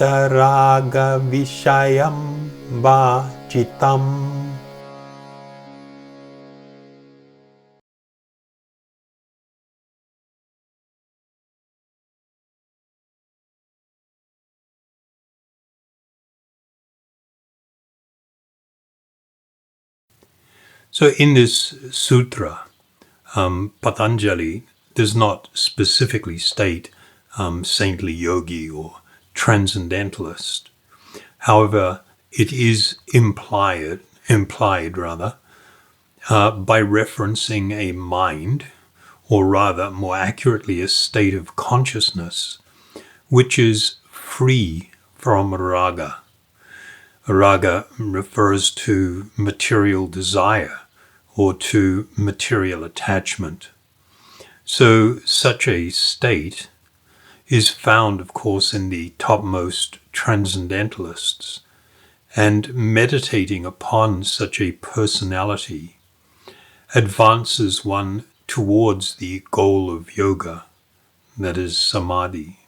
Vitaraga Vishayam Vachitam. So in this sutra, Patanjali does not specifically state saintly yogi or transcendentalist. However, it is implied by referencing a mind, or rather, more accurately, a state of consciousness, which is free from raga. Raga refers to material desire or to material attachment. So such a state is found, of course, in the topmost transcendentalists, and meditating upon such a personality advances one towards the goal of yoga, that is samadhi.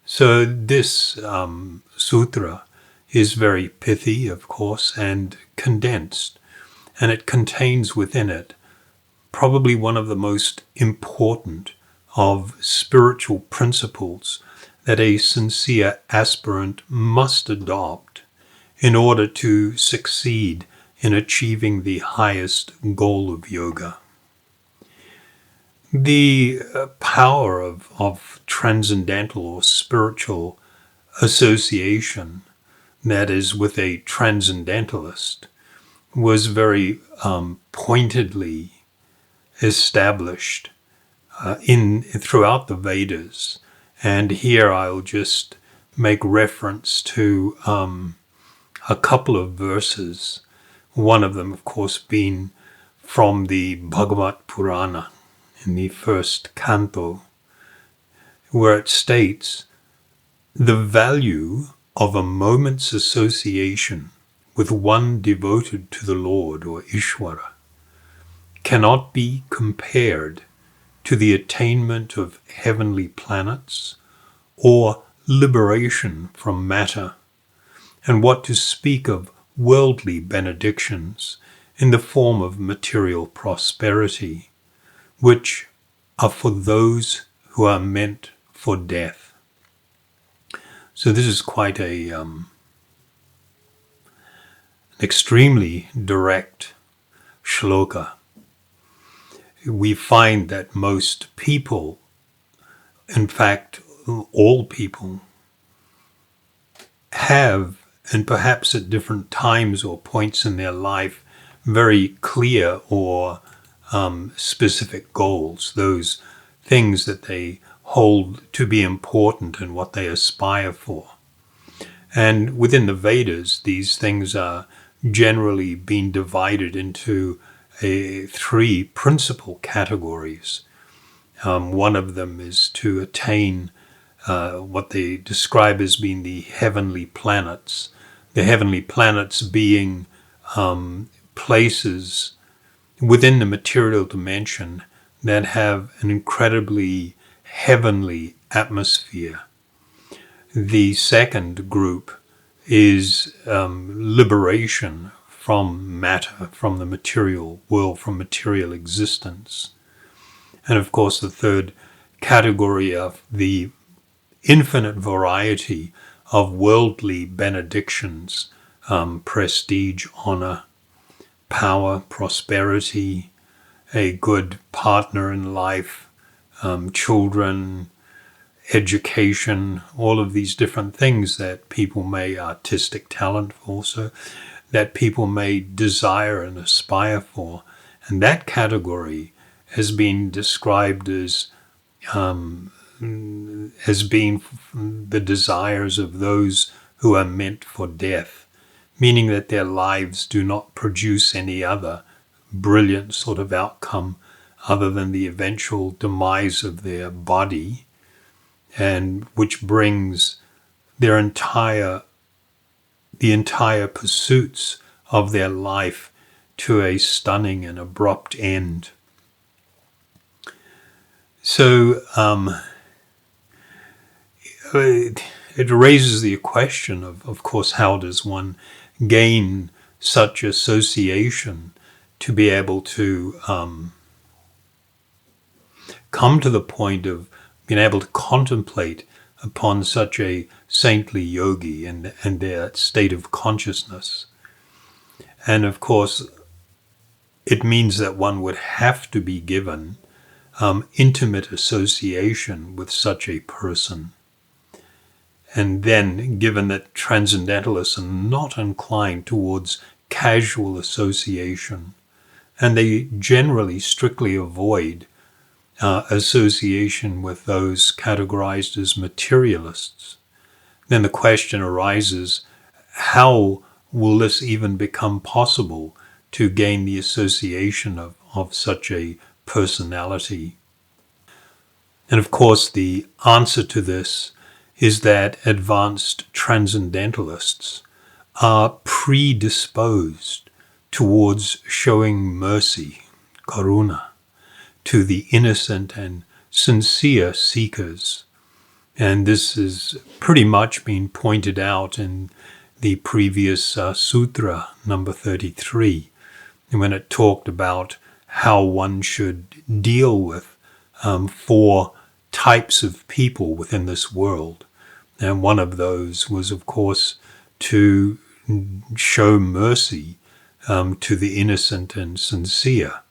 So this sutra is very pithy, of course, and condensed, and it contains within it probably one of the most important of spiritual principles that a sincere aspirant must adopt in order to succeed in achieving the highest goal of yoga. The power of transcendental or spiritual association, that is, with a transcendentalist, was very pointedly established throughout the Vedas. And here I'll just make reference to a couple of verses, one of them, of course, being from the Bhagavad Purana in the first canto, where it states, "The value of a moment's association with one devoted to the Lord, or Ishvara, cannot be compared to the attainment of heavenly planets or liberation from matter, and what to speak of worldly benedictions in the form of material prosperity, which are for those who are meant for death." So this is quite an extremely direct shloka. We find that most people, in fact, all people, have, and perhaps at different times or points in their life, very clear or specific goals, those things that they hold to be important and what they aspire for. And within the Vedas, these things are generally being divided into three principal categories. One of them is to attain what they describe as being the heavenly planets. The heavenly planets being places within the material dimension that have an incredibly heavenly atmosphere. The second group is liberation from matter, from the material world, from material existence. And of course, the third category of the infinite variety of worldly benedictions, prestige, honor, power, prosperity, a good partner in life, children, education, all of these different things that people may, artistic talent also, that people may desire and aspire for. And that category has been described as being the desires of those who are meant for death, meaning that their lives do not produce any other brilliant sort of outcome other than the eventual demise of their body, and which brings the entire pursuits of their life to a stunning and abrupt end. So it raises the question of course, how does one gain such association to be able to come to the point of being able to contemplate upon such a saintly yogi and their state of consciousness. And of course, it means that one would have to be given intimate association with such a person. And then, given that transcendentalists are not inclined towards casual association, and they generally strictly avoid association with those categorized as materialists, then the question arises, how will this even become possible to gain the association of such a personality? And of course, the answer to this is that advanced transcendentalists are predisposed towards showing mercy, karuna, to the innocent and sincere seekers. And this has pretty much been pointed out in the previous sutra, number 33, when it talked about how one should deal with 4 types of people within this world. And one of those was, of course, to show mercy to the innocent and sincere.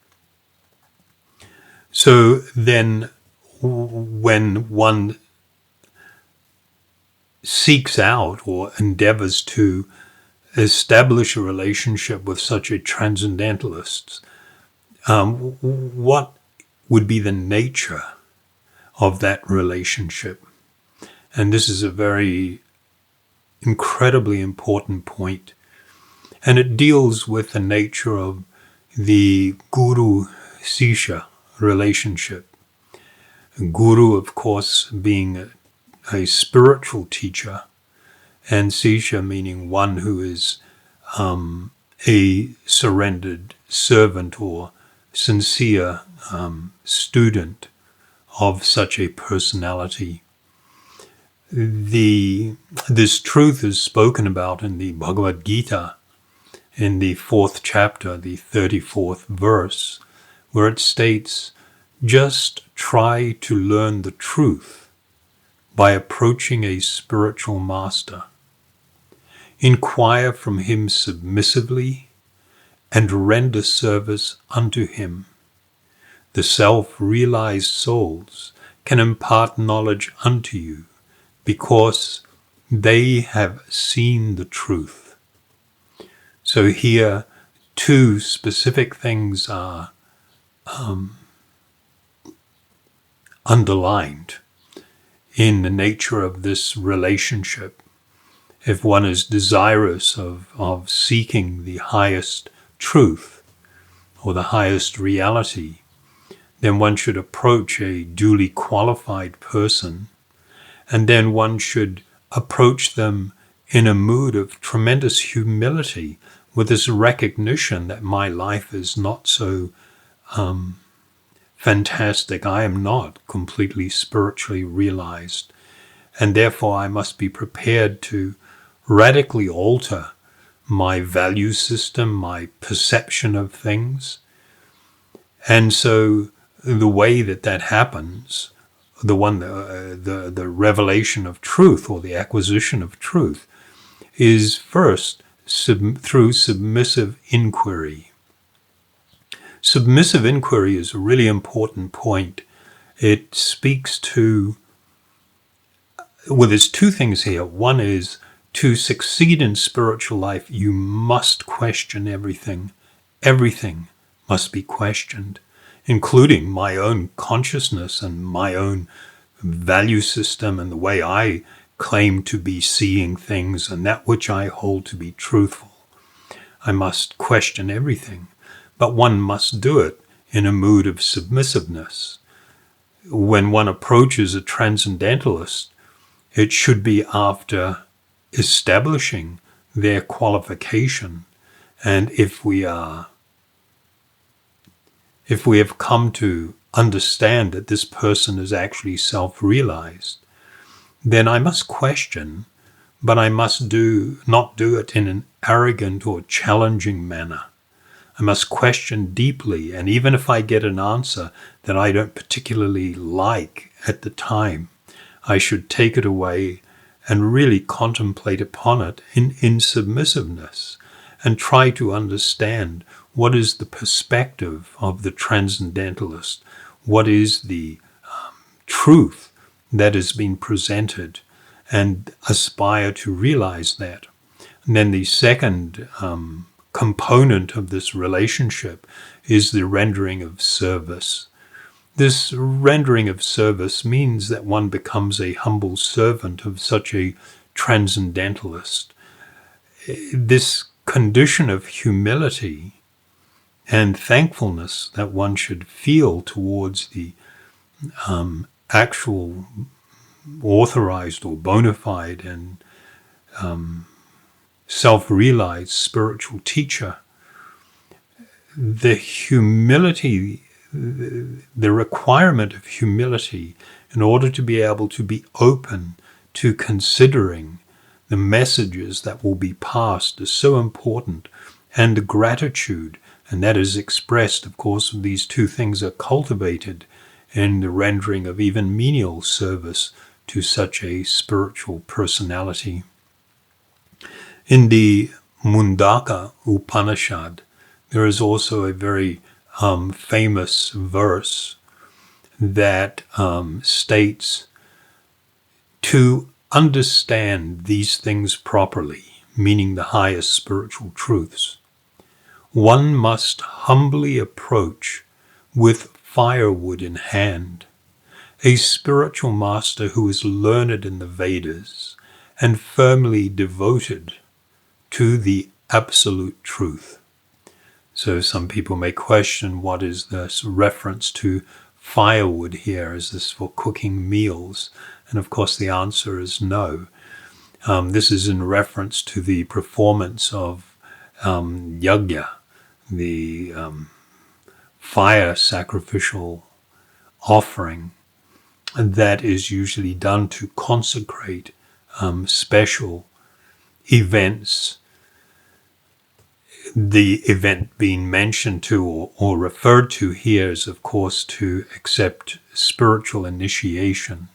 So then when one seeks out or endeavors to establish a relationship with such a transcendentalist, what would be the nature of that relationship? And this is a very incredibly important point. And it deals with the nature of the guru-sisha relationship. Guru, of course, being a spiritual teacher, and sisha meaning one who is a surrendered servant or sincere student of such a personality. This truth is spoken about in the Bhagavad Gita, in the 4th chapter, the 34th verse, where it states, "Just try to learn the truth by approaching a spiritual master. Inquire from him submissively and render service unto him. The self-realized souls can impart knowledge unto you because they have seen the truth." So here, 2 specific things are underlined in the nature of this relationship. If one is desirous of seeking the highest truth or the highest reality, then one should approach a duly qualified person, and then one should approach them in a mood of tremendous humility, with this recognition that my life is not so fantastic. I am not completely spiritually realized, and therefore I must be prepared to radically alter my value system, my perception of things. And so the way that happens, the revelation of truth or the acquisition of truth, is first through submissive inquiry. Submissive inquiry is a really important point. It speaks to, well, there's 2 things here. One is, to succeed in spiritual life, you must question everything. Everything must be questioned, including my own consciousness and my own value system and the way I claim to be seeing things and that which I hold to be truthful. I must question everything, but one must do it in a mood of submissiveness. When one approaches a transcendentalist, it should be after establishing their qualification. And if we have come to understand that this person is actually self-realized, then I must question, but I must not do it in an arrogant or challenging manner. I must question deeply, and even if I get an answer that I don't particularly like at the time, I should take it away and really contemplate upon it in submissiveness and try to understand what is the perspective of the transcendentalist, what is the truth that has been presented, and aspire to realize that. And then the second component of this relationship is the rendering of service. This rendering of service means that one becomes a humble servant of such a transcendentalist. This condition of humility and thankfulness that one should feel towards the actual authorized or bona fide and self-realized spiritual teacher, the humility, the requirement of humility in order to be able to be open to considering the messages that will be passed is so important, and the gratitude, and that is expressed, of course, these two things are cultivated in the rendering of even menial service to such a spiritual personality. In the Mundaka Upanishad, there is also a very famous verse that states, to understand these things properly, meaning the highest spiritual truths, one must humbly approach with firewood in hand a spiritual master who is learned in the Vedas and firmly devoted to the absolute truth. So some people may question, what is this reference to firewood here? Is this for cooking meals? And of course the answer is no. This is in reference to the performance of yajna, the fire sacrificial offering that is usually done to consecrate special events. The event being mentioned to or referred to here is, of course, to accept spiritual initiation.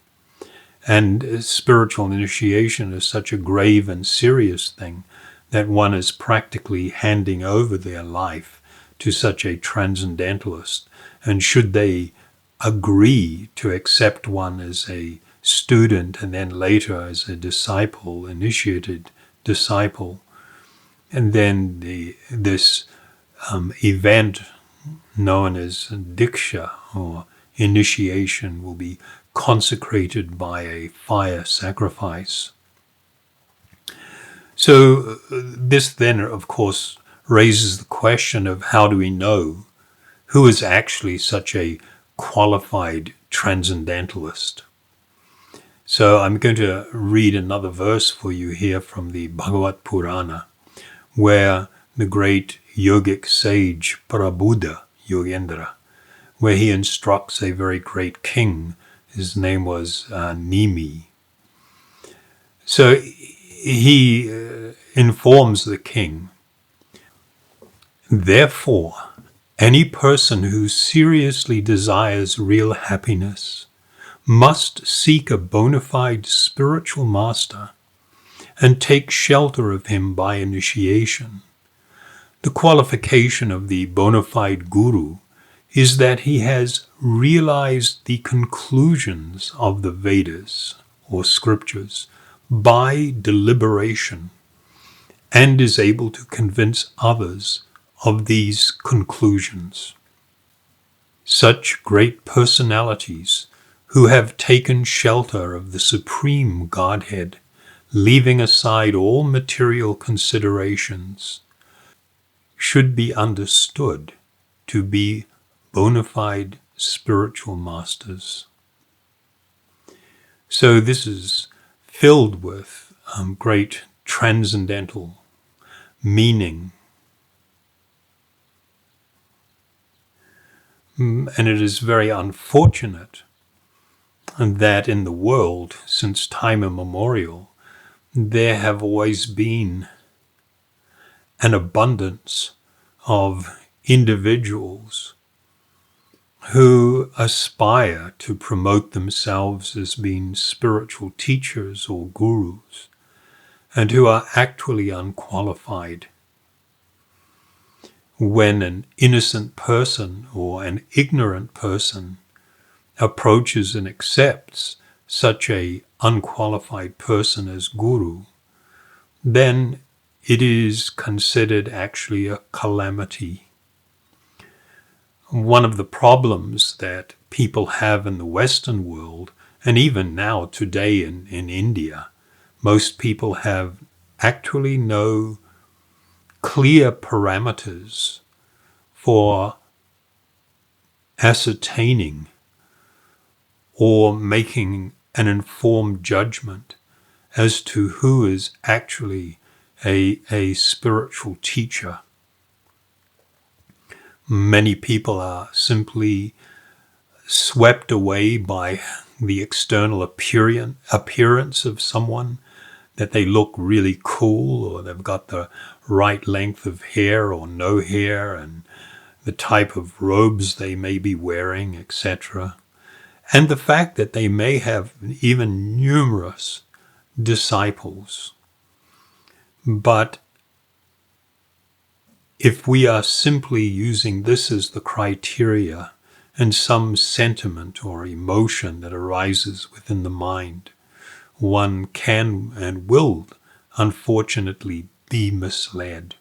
And spiritual initiation is such a grave and serious thing that one is practically handing over their life to such a transcendentalist. And should they agree to accept one as a student and then later as a disciple, initiated disciple, and then this event known as Diksha or initiation will be consecrated by a fire sacrifice. So this then, of course, raises the question of how do we know who is actually such a qualified transcendentalist? So I'm going to read another verse for you here from the Bhagavad Purana, where the great yogic sage Prabuddha Yogendra, where he instructs a very great king. His name was Nimi. So he informs the king, therefore, any person who seriously desires real happiness must seek a bona fide spiritual master and take shelter of him by initiation. The qualification of the bona fide guru is that he has realized the conclusions of the Vedas or scriptures by deliberation and is able to convince others of these conclusions. Such great personalities who have taken shelter of the Supreme Godhead, leaving aside all material considerations, should be understood to be bona fide spiritual masters. So this is filled with great transcendental meaning. And it is very unfortunate that in the world, since time immemorial, there have always been an abundance of individuals who aspire to promote themselves as being spiritual teachers or gurus, and who are actually unqualified. When an innocent person or an ignorant person approaches and accepts such a unqualified person as guru, then it is considered actually a calamity. One of the problems that people have in the Western world, and even now today in India, most people have actually no clear parameters for ascertaining or making an informed judgment as to who is actually a spiritual teacher. Many people are simply swept away by the external appearance of someone, that they look really cool, or they've got the right length of hair or no hair, and the type of robes they may be wearing, etc. And the fact that they may have even numerous disciples. But if we are simply using this as the criteria and some sentiment or emotion that arises within the mind, one can and will unfortunately be misled.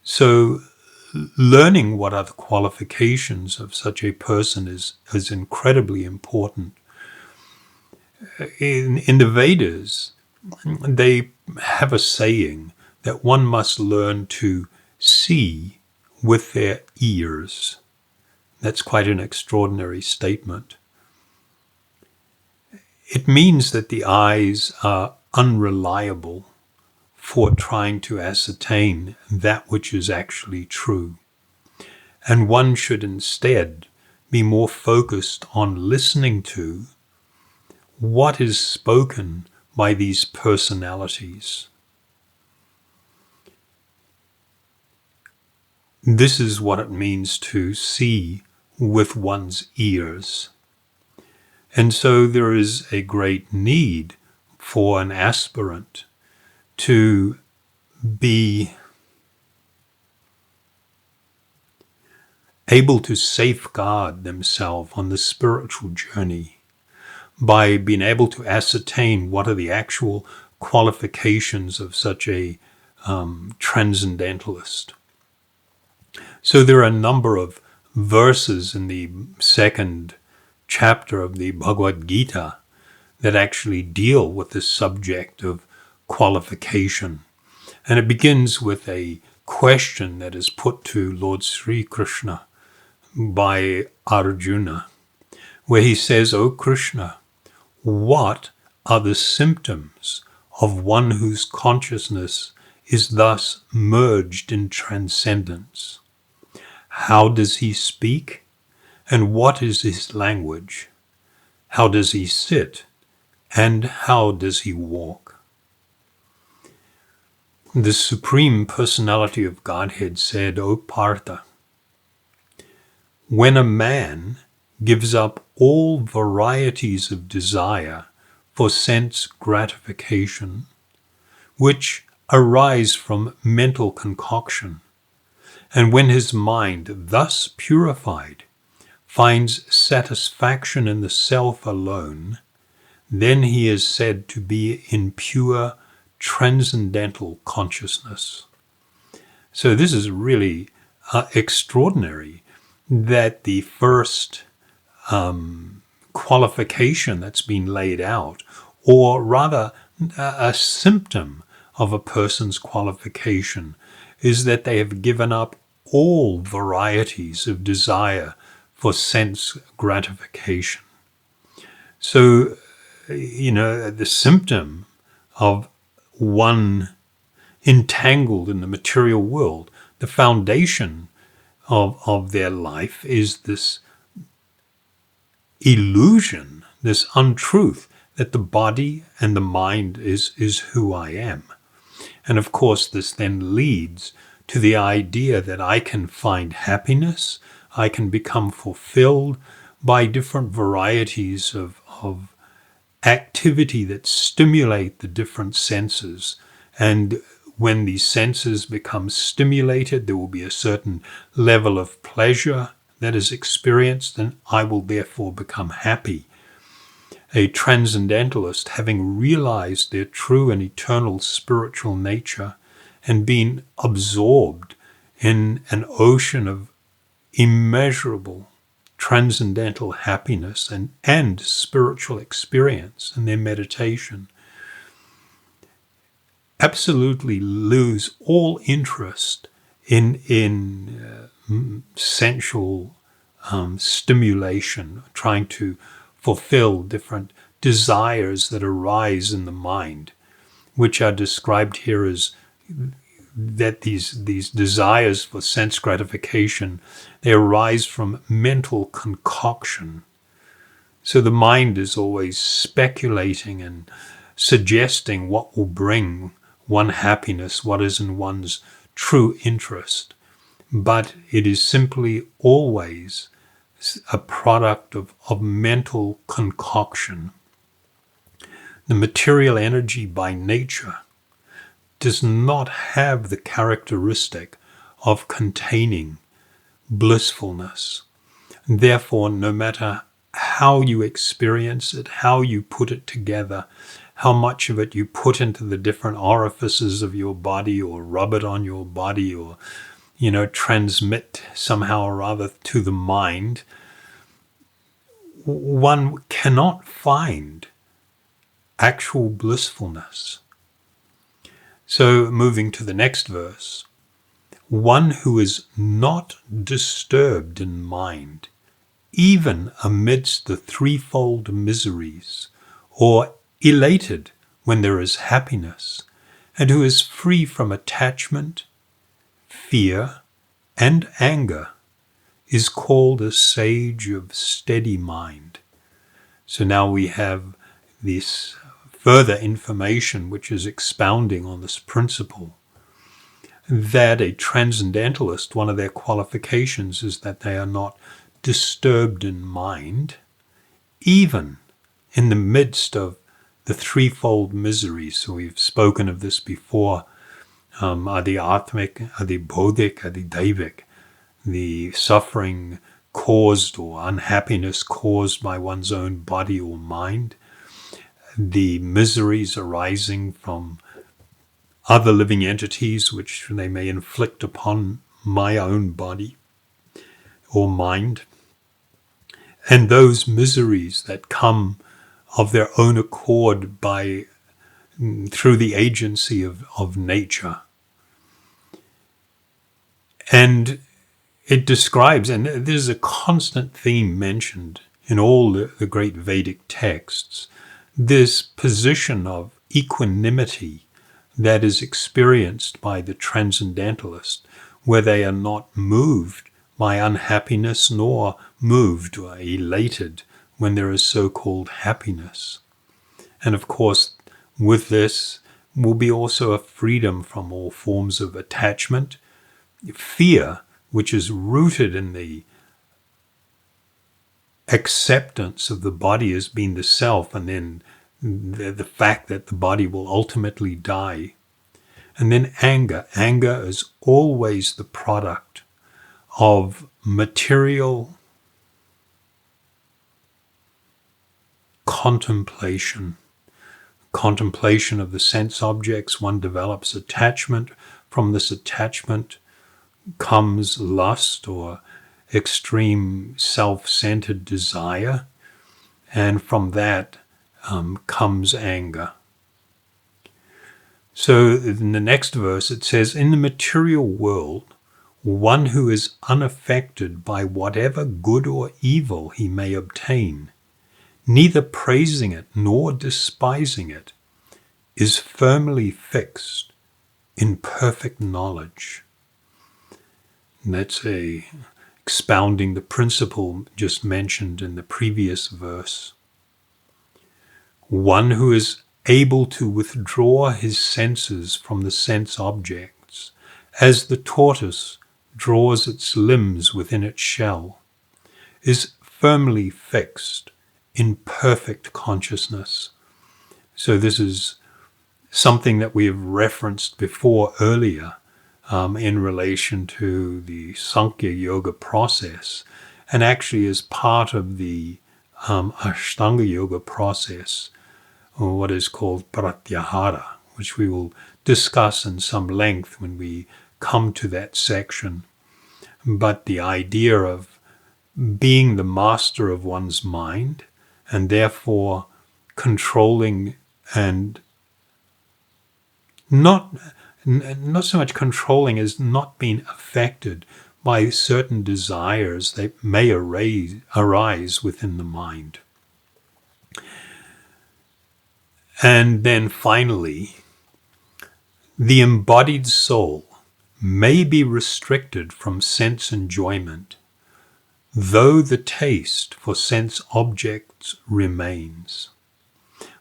So learning what are the qualifications of such a person is incredibly important. In the Vedas, they have a saying that one must learn to see with their ears. That's quite an extraordinary statement. It means that the eyes are unreliable for trying to ascertain that which is actually true. And one should instead be more focused on listening to what is spoken by these personalities. This is what it means to see with one's ears. And so there is a great need for an aspirant to be able to safeguard themselves on the spiritual journey by being able to ascertain what are the actual qualifications of such a transcendentalist. So there are a number of verses in the second chapter of the Bhagavad Gita that actually deal with the subject of qualification. And it begins with a question that is put to Lord Sri Krishna by Arjuna, where he says, "O Krishna, what are the symptoms of one whose consciousness is thus merged in transcendence? How does he speak? And what is his language? How does he sit? And how does he walk?" The Supreme Personality of Godhead said, "O Partha, when a man gives up all varieties of desire for sense gratification, which arise from mental concoction, and when his mind, thus purified, finds satisfaction in the self alone, then he is said to be in pure transcendental consciousness." So this is really extraordinary, that the first qualification that's been laid out, or rather a symptom of a person's qualification, is that they have given up all varieties of desire for sense gratification. So, the symptom of one entangled in the material world, the foundation of their life is this illusion this untruth that the body and the mind is who I am. And of course, this then leads to the idea that I can find happiness, I can become fulfilled by different varieties of activity that stimulate the different senses. And when these senses become stimulated, there will be a certain level of pleasure that is experienced, and I will therefore become happy. A transcendentalist, having realized their true and eternal spiritual nature and been absorbed in an ocean of immeasurable transcendental happiness and spiritual experience in their meditation, absolutely lose all interest in sensual stimulation, trying to fulfill different desires that arise in the mind, which are described here as that these desires for sense gratification, they arise from mental concoction. So the mind is always speculating and suggesting what will bring one happiness, what is in one's true interest. But it is simply always a product of mental concoction. The material energy by nature does not have the characteristic of containing blissfulness. Therefore, no matter how you experience it, how you put it together, how much of it you put into the different orifices of your body or rub it on your body or, transmit somehow or other to the mind, one cannot find actual blissfulness. So moving to the next verse, one who is not disturbed in mind, even amidst the threefold miseries, or elated when there is happiness, and who is free from attachment, fear, and anger, is called a sage of steady mind. So now we have this further information which is expounding on this principle that a transcendentalist, one of their qualifications is that they are not disturbed in mind, even in the midst of the threefold miseries. So we've spoken of this before, adi atmic, adi bodhic, adi daivik, the suffering caused or unhappiness caused by one's own body or mind, the miseries arising from other living entities which they may inflict upon my own body or mind, and those miseries that come of their own accord through the agency of nature. And it describes, and there's a constant theme mentioned in all the great Vedic texts, this position of equanimity that is experienced by the transcendentalist, where they are not moved by unhappiness nor moved or elated when there is so-called happiness. And of course, with this will be also a freedom from all forms of attachment, fear, which is rooted in the acceptance of the body as being the self, and then the fact that the body will ultimately die. And then anger. Anger is always the product of material contemplation of the sense objects. One develops attachment. From this attachment comes lust or extreme self-centered desire, and from that comes anger. So in the next verse it says, in the material world, one who is unaffected by whatever good or evil he may obtain, neither praising it nor despising it, is firmly fixed in perfect knowledge. And that's expounding the principle just mentioned in the previous verse. one who is able to withdraw his senses from the sense objects, as the tortoise draws its limbs within its shell, is firmly fixed in perfect consciousness. So this is something that we have referenced before earlier in relation to the Sankhya Yoga process, and actually as part of the Ashtanga Yoga process, or what is called Pratyahara, which we will discuss in some length when we come to that section. But the idea of being the master of one's mind, and therefore controlling and not so much controlling as not being affected by certain desires that may arise within the mind. And then finally, the embodied soul may be restricted from sense enjoyment, though the taste for sense objects remains.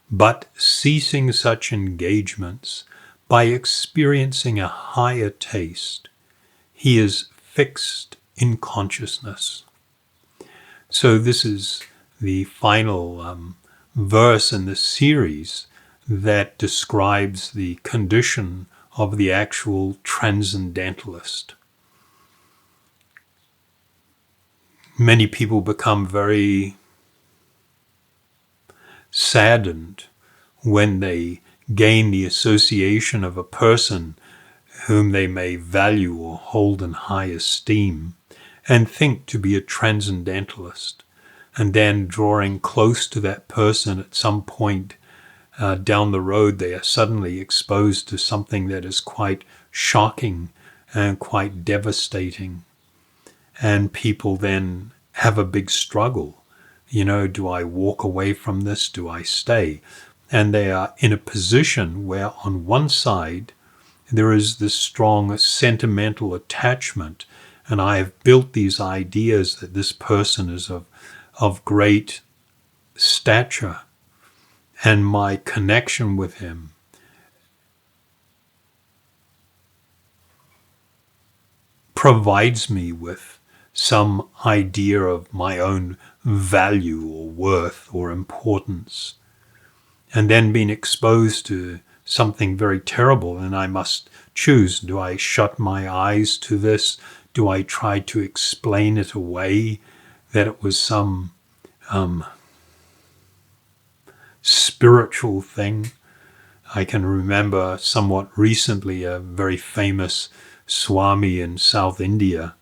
But ceasing such engagements by experiencing a higher taste, he is fixed in consciousness. So this is the final verse in the series that describes the condition of the actual transcendentalist. Many people become very saddened when they gain the association of a person whom they may value or hold in high esteem and think to be a transcendentalist, and then drawing close to that person at some point down the road, they are suddenly exposed to something that is quite shocking and quite devastating. And people then have a big struggle. Do I walk away from this? Do I stay? And they are in a position where on one side there is this strong sentimental attachment, and I have built these ideas that this person is of great stature, and my connection with him provides me with some idea of my own value or worth or importance. And then being exposed to something very terrible, and I must choose. Do I shut my eyes to this? Do I try to explain it away, that it was some spiritual thing? I can remember somewhat recently a very famous Swami in South India,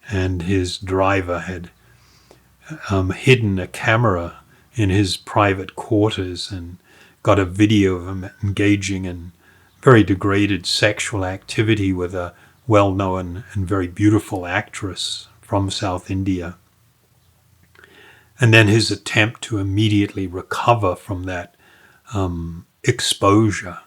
and his driver had hidden a camera in his private quarters and got a video of him engaging in very degraded sexual activity with a well-known and very beautiful actress from South India. And then his attempt to immediately recover from that exposure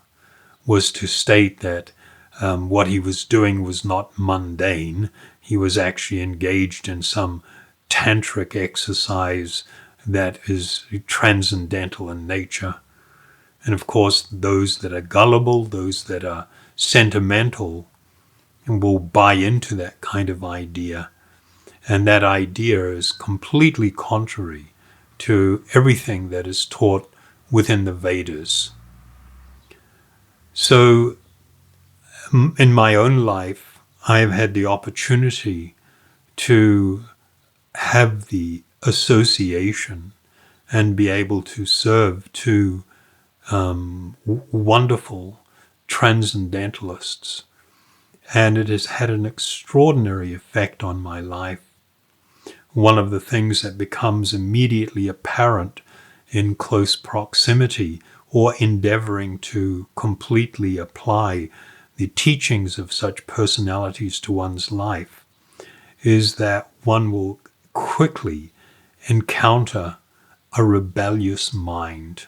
was to state that what he was doing was not mundane. He was actually engaged in some tantric exercise that is transcendental in nature. And of course, those that are gullible, those that are sentimental, will buy into that kind of idea. And that idea is completely contrary to everything that is taught within the Vedas. So, in my own life, I have had the opportunity to have the association and be able to serve two wonderful transcendentalists. And it has had an extraordinary effect on my life. One of the things that becomes immediately apparent in close proximity or endeavoring to completely apply the teachings of such personalities to one's life is that one will quickly encounter a rebellious mind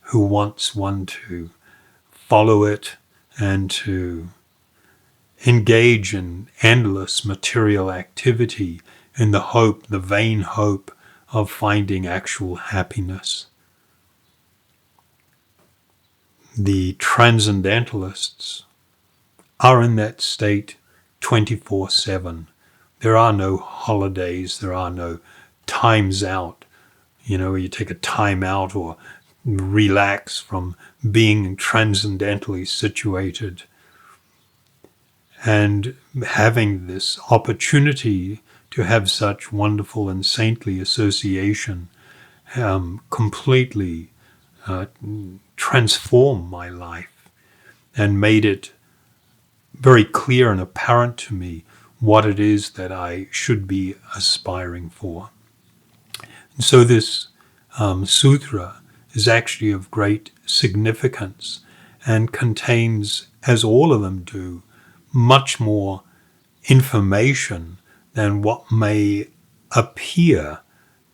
who wants one to follow it and to engage in endless material activity in the vain hope of finding actual happiness. the transcendentalists are in that state 24/7. There are no holidays, there are no times out, you take a time out or relax from being transcendentally situated. And having this opportunity to have such wonderful and saintly association completely transformed my life and made it very clear and apparent to me what it is that I should be aspiring for. And so this sutra is actually of great significance and contains, as all of them do, much more information than what may appear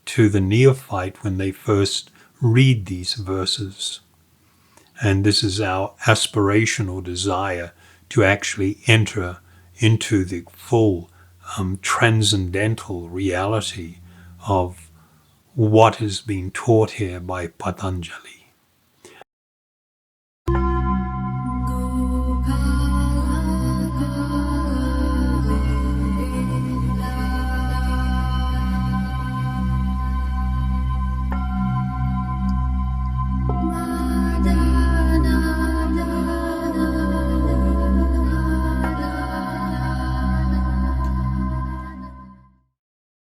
to the neophyte when they first read these verses. And this is our aspirational desire to actually enter into the full transcendental reality of what is being taught here by Patanjali.